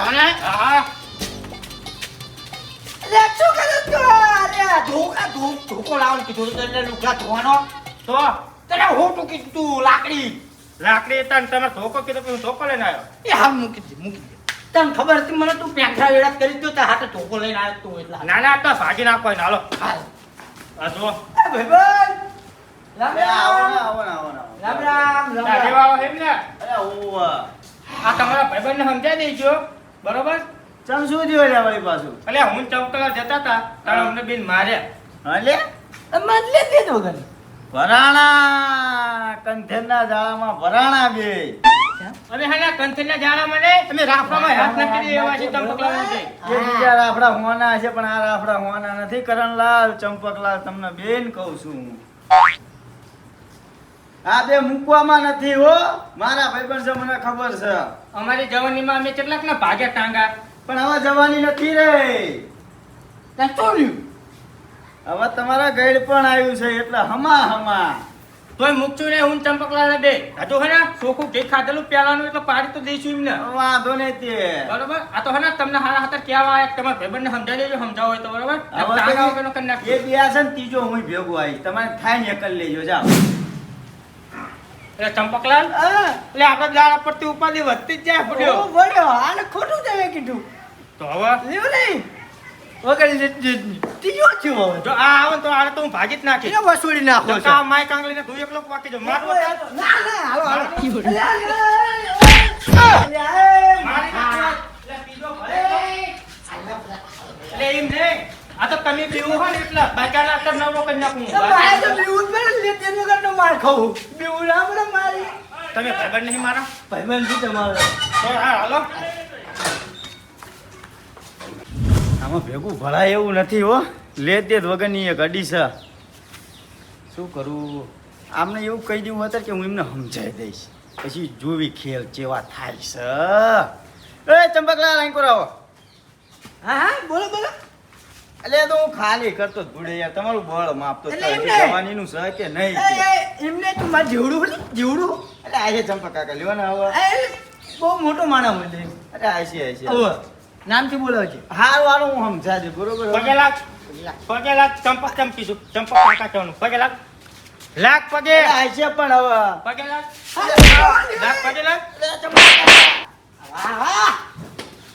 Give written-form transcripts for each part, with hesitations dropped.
અને હા અરે શું કરે તું? અરે ધોકો લાવવાનું કીધું તને લુગડા ધોવાનો તો તને હું ટૂંકી તું લાકડી લાકડી તને તમે ધોકો કીધો કે હું ધોકો લઈને આવ્યો. એ હાલ મૂકી દે તને ખબર હતી મને તું પેંખા વેડા કરી દો તો હાથે ધોકો લઈને આવ્યો તું એટલા ના ના તો ભાગી નાખો એને હાલો. હાલ આ જો એ ભાઈબંધ રામ આવો ને, રામ આવો ને, આવો ને, આવો ને. રામ રામ દાઢી વાળો એમ ને અરે ઓવ. આ તમારા ભાઈબંધને સમજાવી દેજો બરોબર. ચમ શું થયું લે વળી પાછું? એટલે હું ચમકલા જતા હતા તારે અમને બેન માર્યા. હાલે મતલે દે દો ગન વરાણા કંઠેરના જાળામાં વરાણા બે. અમે હાલા કંથના જાળામાં ને અમે રાફડામાં હાથ નાખી દઈએ એવા છે ચંપકલાલ છે. એ બીજા રાફડા હોવાના છે પણ આ રાફડા હોવાના નથી. કરણલાલ ચંપકલાલ તમને બેન કહું છું. આ બે મૂકવામાં નથી હો. મારા ભાઈબંધ છે મને ખબર છે. અમારી જવાનીમાં અમે કેટલાક ના ભાગ્યા ટાંગા. પણ હવે જવાની નથી રે. તને ચોર્યું હવે તમારા ગઈડ પણ આવ્યું છે એટલે હમા હમા. તોય મૂકશું ને હું ચંપકલાલ બે હજુ હે ને ચોખ્ખું જે ખાધેલું પેલાનું એટલે પાડી તો દઈશું એમને વાંધો નહીં તે. બરોબર. આ તો હે ને તમને હારા હાથર કહેવા આયા કે તમારા ભાઈબંધને સમજાવી દેજો સમજાવો હોય તો બરોબર. હવે ટાંગા વગરનો કરી એ નાખીએ. બે છે ને ત્રીજો હું ભેગું આવી. તમારે થાય ને કરી લેજો જાઓ. એટલે ચંપકલાલ એટલે આપણા દાડા પરથી ઉપાધિ વધતી જ જાય ઓ પડ્યો. બોલ્યો આને ખોટું તમે કીધું તો હવે લેવું નહીં વગર ત્રીજો છું હવે જો આ આવે ને તો આને તો હું ભાજી જ નાખી. એને વસૂડી નાખો છો આ માય કાંગલીને તું એકલો વાકી જો મારવો તો ના ના હાલો હાલો મારી નાખો. એટલે બીજો ભલે તો. એટલે એમ નહીં. આ તો તમે પીવું હોય ને એટલે બાકાના આટલા નવરો કરી નાખું. મારે તો બીવું જ પડે ને તેનું કરતો માર ખાવું બીવું ના પડે મારી તમે ભાઈબંધ નહીં મારા ભાઈબંધ શું તમારો તો હા હાલો. આમાં ભેગું ભળાય એવું નથી હો. લે તે વગરની એક અડી છે. શું કરું? આમને એવું કહી દેવું હતું કે હું એમને સમજાવી દઈશ પછી જોવી ખેલ કેવા થાય છે. એ ચંપકલાલ અહીં કરાવો. હા હા બોલો બોલો એટલે તો હું ખાલી કરતો જ ભૂડે યાર. તમારું બળ માપતો એટલે હતો. એમને. હજી જવાનીનું છે કે નહીં તે. એમને તું મારે જેવડું હોય ને જેવડું એટલે આ છે ચંપક કાકા લ્યો ને હવે. બહુ મોટો માણસ હોય છે અરે આ છે હવે નામથી બોલાવે છે હારું હારું હું સમજાવી દઉં બરોબર. પગે લાગ. પગે લાગ. ચંપક ચમકીશું. ચંપક કાકા કહેવાનું. પગે લાગ. લાગ પગે. આ છે પણ હવે પગે લાગ. લાગ પગે લાગ.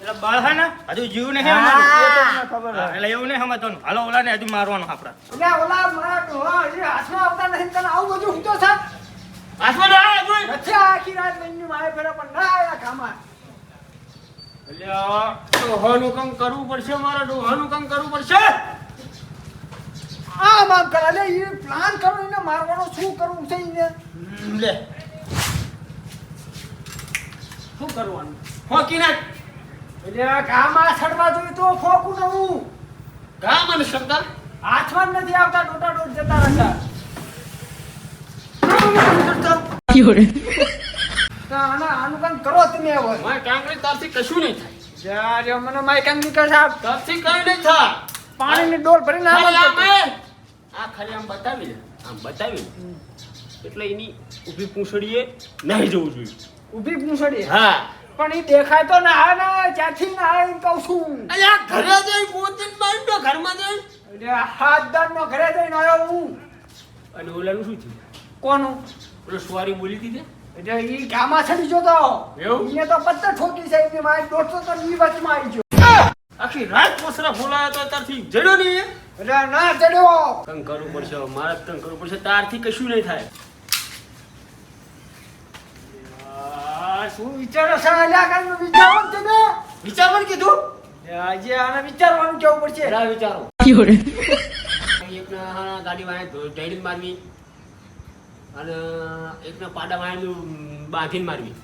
એટલે બળ હે ને હજુ જીવ નહીં હા. અમારું. એ તો મને ખબર હા, છે. એટલે એવું નહીં સમજવાનું. હાલો ઓલા ને હજુ મારવાનું આપડા. એટલે ઓલા મારા ડોહા હજી હાથમાં આવતા નથી તને આવું બધું હું તો સાહેબ હાથમાં ના આવે કોઈ. નથી આખી રાત લઈને મારે ફેરા પણ ના આવ્યા કામમાં એટલે આ ડોહાનું કામ કરવું પડશે મારે. ડોહાનું કામ કરવું પડશે. આ માફ કરે એટલે એ પ્લાન કરો એને મારવાનો શું કરવું છે એને લે શું કરવાનું ફોકી નાખ. એટલે કામમાં સડવા જોઈએ તો ફોકું નવું ગામ અને સરદાર. હાથમાં જ નથી આવતા ડોટા ડોટ જતા રહેતા આનું કામ કરો તમે હવે મારે કાંકરી તારથી કશું નહીં થાય. જ્યારે મને મારી કામ નીકળ સાહેબ તારથી કઈ નહીં થાય. પાણીની ડોલ ભરીને ખાલી આમ આમ જ એ. આ ખાલી આમ બતાવી લે. આમ બતાવી લે. એટલે એની ઊભી પૂંછડીએ નહીં જવું જોઈએ. ઊભી પૂંછડી હા. પણ એ દેખાય તો ના આવે ને ક્યાંથી ના આવે એમ કહું છું અલ્યા ઘરે જઈ પોતે બાંધો ઘરમાં જઈ. એટલે હાથ દાન નો ઘરે જઈને આવ્યો હું અને ઓલાનું શું થયું? કોનું ઓલો સુવારી બોલી હતી તે? એટલે ઈ ગામા છડી જોતો એવું? એને તો પત્તર ઠોકી છે એની મારી દોઢસો તો ઈ વચમાં આવી ગયો આખી રાત પોસરા ફોલાયા તો તારથી જડ્યો નહીં એ? એટલે ના ચડ્યો કંઈ કરવું પડશે હવે. મારે જ કંઈ કરવું પડશે. તારથી કશું નહીં થાય. આ શું વિચારો છે અલ્યા કાંઈ વિચારો જ તમે વિચારવાનું કીધું? આજે આને વિચારવાનું કેવું પડશે જરા વિચારો. એકના ગાડી વાળા ઢેડી મારવી અને એકના પાડા વાળા બાંધીને મારવી.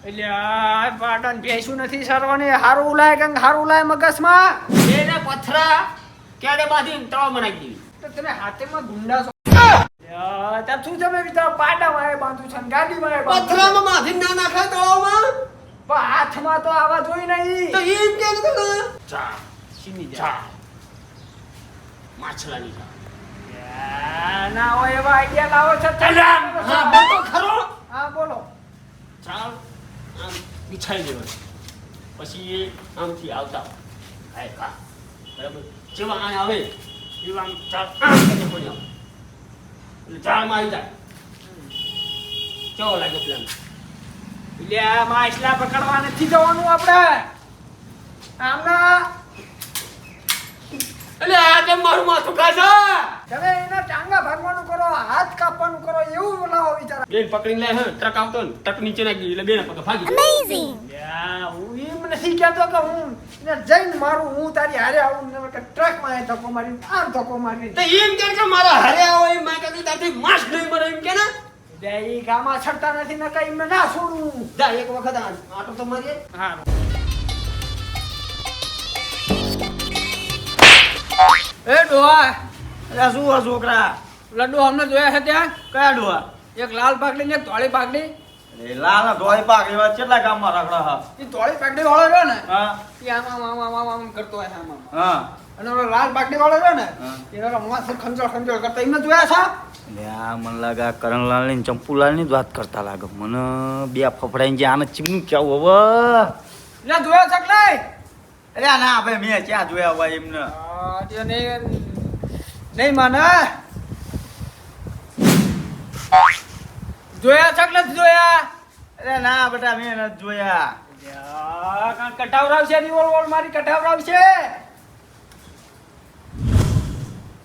એટલે આ પાટણ ભેંસું નથી સરવાની હારું ઉલાય કંઈક હારું ઉલાય મગજમાં એને પથરા ક્યારે બાંધીને તળાવમાં નાખી દેવી. તો તમે હાથેમાં ગુંડા છો ત્યાં શું તમે વિચારો પાટા વાળે બાંધું છે ને ગાડી વાળે બાંધું છે. પથરામાં બાંધીને ના નાખાય તળાવમાં. પણ હાથમાં તો આવા જોઈ નહીં તો એમ કે ચા સીની ચા માછલાની ચા. ના હોય એવા આઈડિયા લાવો છો હા બોલો ખરો. હા બોલો ચાલ આમ બિછાઈ દેવાનું. પછી આમથી આવતા હાય ખા બરાબર જેવા આ આવે એવા આમ ચાલ આમ કરીને પડી આવ એટલે ઝાડમાં આવી જાય કેવો લાગે પ્લાન એટલે આ માછલા પકડવા નથી જવાનું આપણે આમના એટલે આ કેમ મારું માથું ખાશે તમે એના ટાંગા ભાગવાનું કરો હાથ કાપવાનું કરો એવું લાવો વિચાર બેન પકડીને લે હે ટ્રક આવતો ને ટ્રક નીચે નાખી એટલે બેન પકડ ભાગી હું એમ નથી કહેતો કે હું એને જઈને મારું હું તારી હારે આવું ને કે ટ્રકમાં એ ધક્કો મારી આમ ધક્કો મારી તો એમ કે મારા હારે આવો એમ મેં કીધું તારથી માસ નહીં મળે એમ કે ને એટલે ઈ ગામમાં છડતા નથી ને કઈ એમને ના છોડું જા એક વખત આટો તો મારીએ હા એ ડોહા અરે શું હો છોકરા લડ્ડુ અમને જોયા છે ત્યાં કયા ડોહા એક લાલ પાઘડી ને એક ધોળી પાઘડી એ લાલ ધોળી પાક એવા કેટલા ગામમાં રખડા હા એ ધોળી પાઘડી વાળો રહ્યો ને હા એ આમ આમ આમ આમ આમ આમ કરતો હોય આમ આમ હા અને ઓલો લાલ પાઘડી વાળો રહ્યો ને હા. એનો માથે ખંજોળ ખંજોળ કરતો એમને જોયા છે એટલે આ મને લાગે આ કરણલાલ ની ચંપુલાલ ની જ વાત કરતા લાગે મને બે ફફડાઈને જે આને ચીમનું કેવું હવે એટલે જોયા છે કે નહીં અરે ના ભાઈ મેં ક્યાં જોયા હોય એમને તે નહીં માને જોયા છે કે નથી જોયા અરે ના બેટા મેં નથી જોયા કાં કટાવરાવશે રિવોલ્વર મારી કટાવરાવશે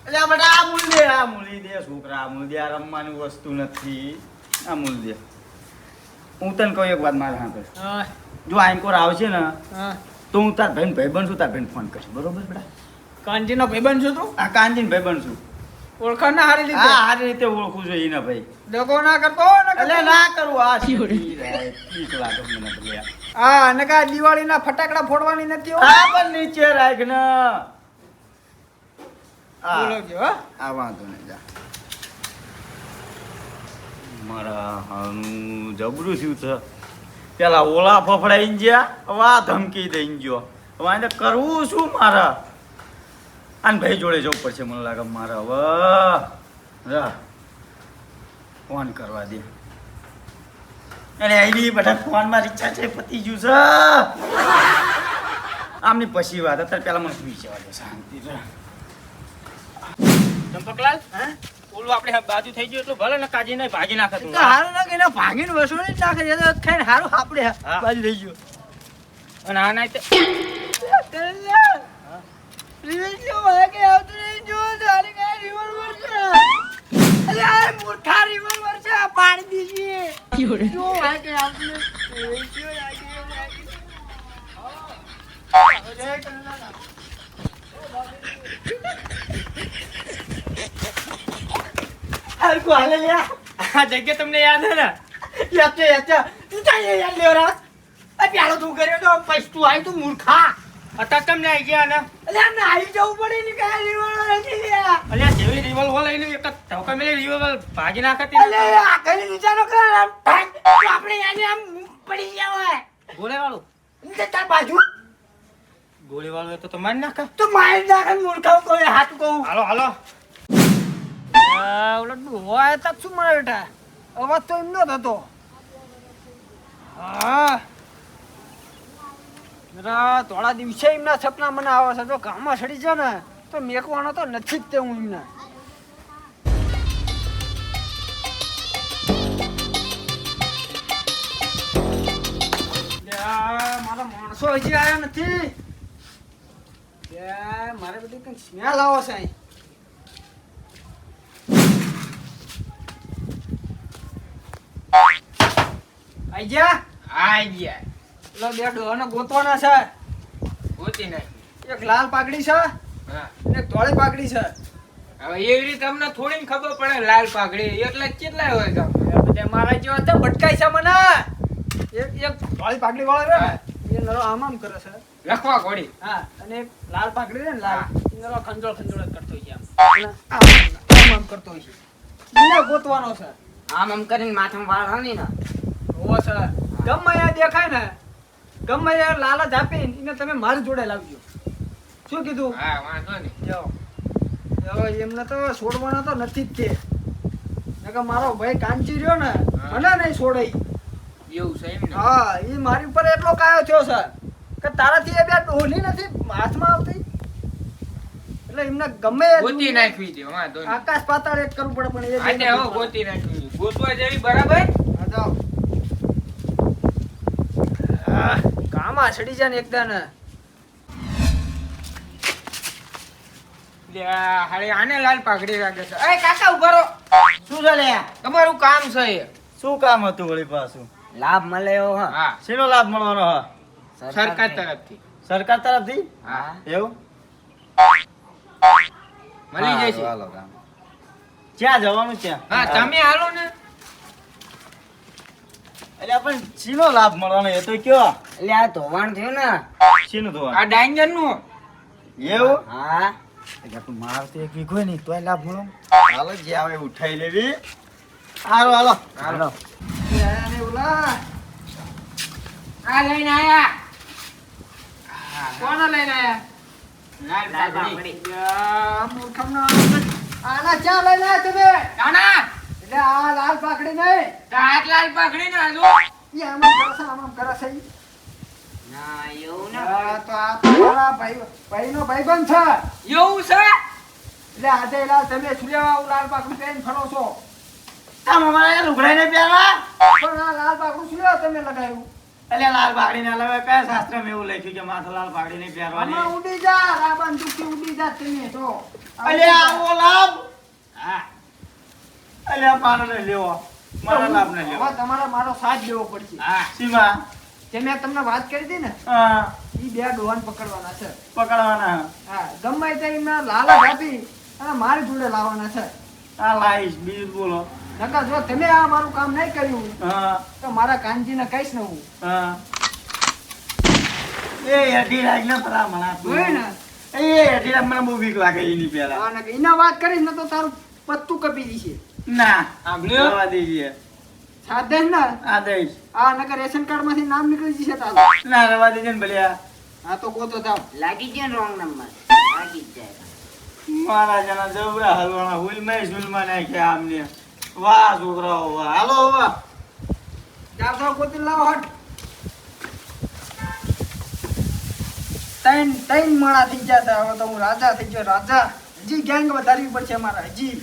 એટલે બેટા આ મૂલી દે છોકરા આ મૂલી દે આ રમવાની વસ્તુ નથી આ મૂલી દે હું તને કહું એક વાત મારે સાંભળ હા જો આંકોર આવશે ને હા તો હું તાર ભાઈ બનશું તાર ભાઈને ફોન કરીશ બરોબર બેટા કાંજીનો ભાઈબંધ છું તું આ કાંજીન ભાઈ બનશું ઓળખાણ ના હારી હા લીધે સારી રીતે ઓળખું છું એને ભાઈ દગો ના કરતો ને એટલે ના કરું આ ઠીક લાગે મને તો યાર હા અને કા દિવાળીના ફટાકડા ફોડવાની નથી હો. આ પણ નીચે રાખ ને બોલાવજો, હો. આ વાંધો નહીં જા મારા હાનું જબરું થયું છે પેલા ઓલા ફફડાઈ ગયા હવે આ ધમકી દઈ ગયો હવે આને કરવું શું મારા આને ભાઈ જોડે જવું પડશે મને લાગે મારે હવે રા ફોન કરવા દે અને આઈડી બધા ફોનમાં રિચાર્જ પતી ગયું છે આમની પછી વાત અત્યારે પેલા મને સુઈ જવા દે શાંતિ ચંપકલાલ ઓલું આપણે બાજુ થઈ ગયું એટલું ભલે ને કાજીને ભાગી નાખે તું હારું ના કે એના ભાગીને વસોડી જ નાખે છે તો ખાઈને હારું આપણે હા. બાજુ થઈ ગયો અને આ નાઈ રિવેન્જ કે આવતું નહીં જો તારી કાંઈ રિવોલ્વર છે અરે આ મોટા રિવોલ્વર છે આ પાડી દીજીએ જો કે આવતું નહીં રિવેન્જ હાલકો હાલે લે આ જગ્યા તમને યાદ હે ને યાદ તું ચાલે યાદ લેવરા આ પ્યાલો તું કર્યો તો પછી તું આવી તું મૂર્ખા અત્યારે તમને આવી ગયા ને અરે આમને આવી જવું પડે ને કાંઈ રિવોલ્વર નથી લ્યા અલ્યા જેવી રિવોલ્વર લઈને એક ધોકા મેલે રિવોલ્વર ભાગી નાખે અલે આ કઈ વિચારો કર આમ ઠાક, તો આપણે આને આમ પડી ગયા હોય ગોળેવાળું તે તાર બાજુ ગોળીવાળું તો મારી નાખે તો મારી નાખે મૂર્ખાઓ કોઈ હાથ કહું હાલો હાલો ઓલો ડોહા હતા શું મારા બેટા અવાજ તો એમનો જ હતો હા જરા થોડા દિવસે એમના સપના મને આવે છે જો ગામમાં સડી જાય ને તો મેકવાનો તો નથી જ તે હું એમને મારા માણસો હજી આવ્યા નથી મારે બધી કંઈક સ્મેલ આવે છે અહીં આઈ જા આઈ ગયા લો બે ડોહાને ગોતવાના છે ગોતી નાખી એક લાલ પાઘડી છે હા અને એક ધોળી પાઘડી છે હવે એવી રીતે તમને થોડી ખબર પડે લાલ પાઘડી એટલે કેટલા હોય ગામ તે મારા જેવા તો ભટકાય છે મને એક ધોળી પાઘડી વાળો રહ્યો ને એ નરો આમ આમ કરે છે લખવા ઘોડી હા અને એક લાલ પાઘડી રે ને લાલ હા. એ નરો ખંજોળ ખંજોળ જ કરતો હોય છે આમ આમ કરતો હોય છે એને ગોતવાનો છે આમ આમ કરીને માથામાં વાળ હાની ને હોવો છે ગમે ત્યાં દેખાય ને ગમે ત્યાં લાલચ આપી એને તમે મારી જોડે લાવજો શું કીધું હા વાંધો નહીં જાઓ જાઓ એમને તો છોડવાના તો નથી જ તે નકર મારો ભાઈ કાંચી રહ્યો ને હા. મને નહીં છોડે ઈ. એવું છે એમ ને હા એ મારી ઉપર એટલો કાયો થયો છે કે તારાથી એ બે ડોલી નથી હાથમાં આવતી એટલે એમને ગમે એ ગોતી નાખવી છે વાંધો નહીં. આકાશ પાતાળ એક કરવું પડે પણ એ આજે બેને હવે ગોતી નાખવી છે. ગોતવા જેવી બરાબર હા, જાઓ. કામાં સડી જાય ને એકદમ લે આ હાલે આને લાલ પાઘડી લાગે છે. એ કાકા ઉભા રહો. શું ચાલે તમારું કામ છે એ. શું કામ હતું વળી પાછું લાભ મળે એવો હા શેનો લાભ મળવાનો હા સરકાર તરફથી સરકાર તરફથી હા એવું મળી હા, જશે. હાલો કામ. ક્યાં જવાનું ક્યાં હા તમે હાલો ને. એટલે આપણને શીનો લાભ મળવાનો એ તો કયો એટલે આ ધોવાણ થયું ને શીનું ધોવાનું આ ડાંગર નું એવું હા એટલે તું મારતો એક વીઘો નહીં તોય લાભ મળો હાલો જે આવે એ ઉઠાઈ લેવી હાલો હાલો હાલો. ઓલા આ લઈને આયા. કોણ લઈને આયા લાલ પાઘડી. યા, મૂર્ખમનો આના ચા લઈને આયા તમે કાના એટલે આ લાલ પાકડી નહીં તો હાથ લાલ પાઘડી ના આલો. ઈ આમાં કરશે આમાં કરશે ઈ. ના એવું આ તો આ તો મારા ભાઈનો ભાઈબંધ છે એવું છે. એટલે આજે લાલ તમે સુલેવા લાલ પાકડી પહેરીને ફરો છો આમ અમારે લુગડાઈને પહેરવા પણ આ લાલ પાકડું સુલેવા તમે લગાવ્યું એટલે લાલ પાઘડી ના લાવે કયા શાસ્ત્રમાં એવું લખ્યું કે માથે લાલ પાઘડી નહીં આમાં પહેરવાની ઉડી જા આ બંદૂકથી ઉડી જા તમે તો અલે આવો લાભ હા અલે મારો ને લેવો મારા લાભ ને લેવો હવે તમારે મારો સાથ દેવો પડશે હા સીમા જે મેં તમને વાત કરી હતી ને હા ઈ બે ડોહાને પકડવાના છે પકડવાના હા ગમે તે એમને લાલચ આપી અને મારી જોડે લાવવાના છે આ લાઈશ બીજું બોલો નકર જો તમે આ મારું કામ નહીં કર્યું હા તો મારા કાનજીને કહીશ ને હું હા એ અઢી લાખ ના પરા મના હોય ને એ અઢી લાખ મને બહુ બીક લાગે એની પહેલા હા, નકર એના વાત કરીશ ને તો તારું પત્તું કપી દીશે ના સાંભળ્યું? જવા દીજીએ સાધન ને આ દઈશ આ નકર રેશન કાર્ડ માંથી નામ નીકળી જશે તારું ના રવા દીજે ને ભલ્યા હા તો ગોતો થાવ લાગી જાય રોંગ નંબર લાગી જ જાય મારા જણા જબરા હલવાના હુલમાં હુલમાં નાખ્યા આમને વાહ છોકરાઓ વાહ હાલો વાહ જાવ જાવ ગોતી લાવો હટ ત્રણ માણા થઈ ગયા તા હવે તો હું રાજા થઈ ગયો રાજા હજી ગેંગ વધારવી પડશે મારા હજી